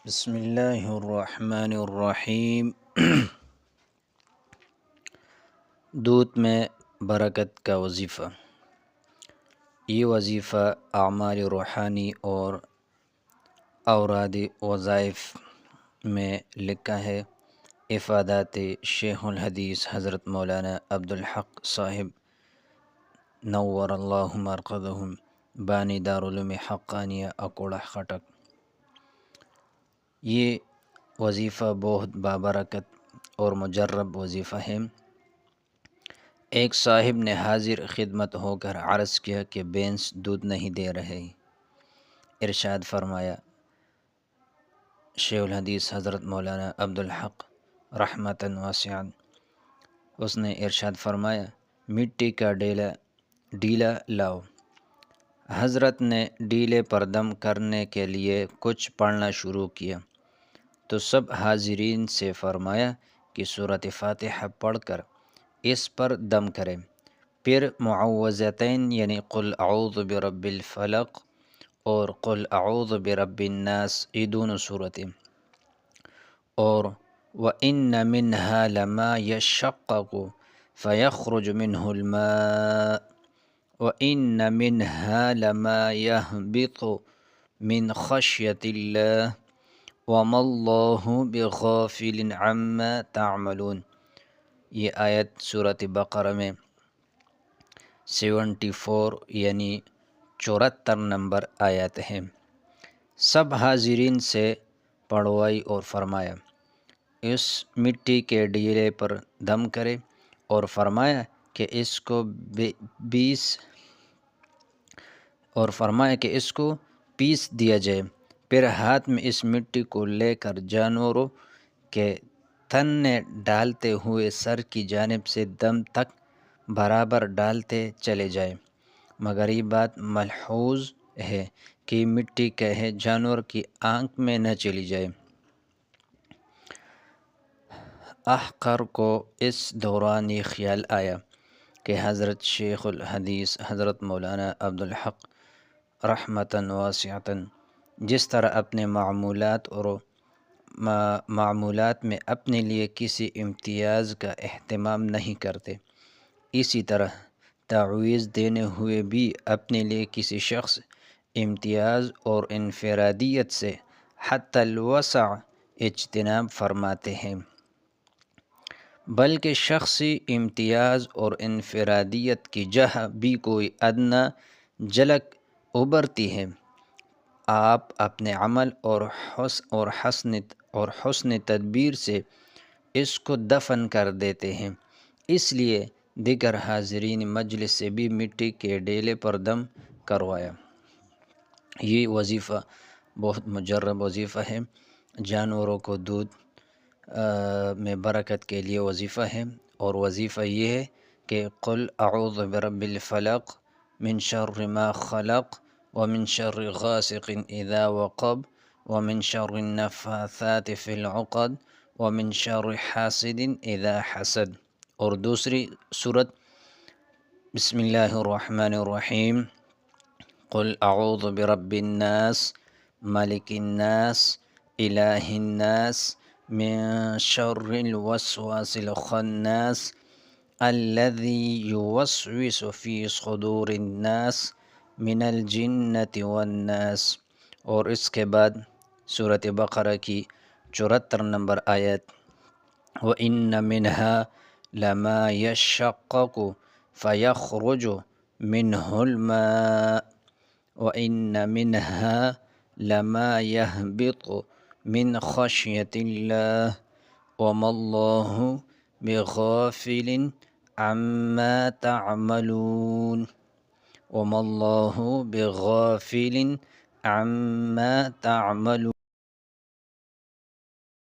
بسم اللہ الرحمن الرحیم۔ دودھ میں برکت کا وظیفہ۔ یہ وظیفہ اعمال روحانی اور اوراد وظائف میں لکھا ہے۔ افادات شیخ الحدیث حضرت مولانا عبدالحق صاحب نور اللہ مرقدہم بانی دارالعلوم حقانیہ اکوڑہ خٹک۔ یہ وظیفہ بہت بابرکت اور مجرب وظیفہ ہے۔ ایک صاحب نے حاضر خدمت ہو کر عرض کیا کہ بھینس دودھ نہیں دے رہے۔ ارشاد فرمایا شیخ الحدیث حضرت مولانا عبدالحق رحمتاً واسعاً، اس نے ارشاد فرمایا مٹی کا ڈیلا لاؤ۔ حضرت نے ڈیلے پر دم کرنے کے لیے کچھ پڑھنا شروع کیا تو سب حاضرین سے فرمایا کہ سورۃ فاتحہ پڑھ کر اس پر دم کریں، پھر معوذتین یعنی قل اعوذ برب الفلق اور قل اعوذ برب الناس، یہ دونوں صورتیں، اور وَإِنَّ مِنْهَا لَمَا يَشَّقَّقُ فَيَخْرُجُ مِنْهُ الْمَاءُ وَإِنَّ مِنْهَا لَمَا يَهْبِطُ مِنْ خَشْيَةِ اللَّهِ وَمَا اللَّهُ بِغَافِلٍ عَمَّا تَعْمَلُونَ۔ یہ آیت سورۃ بقرہ میں 74 یعنی 74 نمبر آیت ہے۔ سب حاضرین سے پڑھوائی اور فرمایا اس مٹی کے ڈیلے پر دم کرے، اور فرمایا کہ اس کو پیس دیا جائے، پھر ہاتھ میں اس مٹی کو لے کر جانوروں کے تھن ڈالتے ہوئے سر کی جانب سے دم تک برابر ڈالتے چلے جائیں، مگر یہ بات ملحوظ ہے کہ مٹی کہیں جانور کی آنکھ میں نہ چلی جائے۔ احقر کو اس دوران یہ خیال آیا کہ حضرت شیخ الحدیث حضرت مولانا عبدالحق رحمتاً واسعتاً جس طرح اپنے معمولات میں اپنے لیے کسی امتیاز کا اہتمام نہیں کرتے، اسی طرح تعویذ دینے ہوئے بھی اپنے لیے کسی شخص امتیاز اور انفرادیت سے حتی الوسع اجتناب فرماتے ہیں، بلکہ شخصی امتیاز اور انفرادیت کی جہاں بھی کوئی ادنیٰ جھلک ابھرتی ہے، آپ اپنے عمل اور حسن تدبیر سے اس کو دفن کر دیتے ہیں۔ اس لیے دیگر حاضرین مجلس سے بھی مٹی کے ڈیلے پر دم کروایا۔ یہ وظیفہ بہت مجرب وظیفہ ہے، جانوروں کو دودھ میں برکت کے لیے وظیفہ ہے، اور وظیفہ یہ ہے کہ قل اعوذ برب الفلق من شر ما خلق ومن شر غاسق اذا وقب ومن شر النفاثات في العقد ومن شر حاسد اذا حسد، اور دوسری صورت بسم اللہ الرحمن الرحیم قل اعوذ برب الناس ملک الناس الہ الناس من شر الوسواس الخناس الذي يوسوس في صدور الناس من الجنة والناس، اور اس کے بعد سورۃ بقرہ کی 74 نمبر آیت وَإِنَّ مِنْهَا لَمَا يَشَّقَّقُ فَيَخْرُجُ مِنْهُ الْمَاءُ وَإِنَّ مِنْهَا لَمَا يَهْبِطُ مِنْ خَشْيَةِ اللَّهِ وَمَا اللَّهُ بِغَافِلٍ عَمَّا تَعْمَلُونَ وَمَا اللَّهُ بِغَافِلٍ عَمَّا تَعْمَلُونَ۔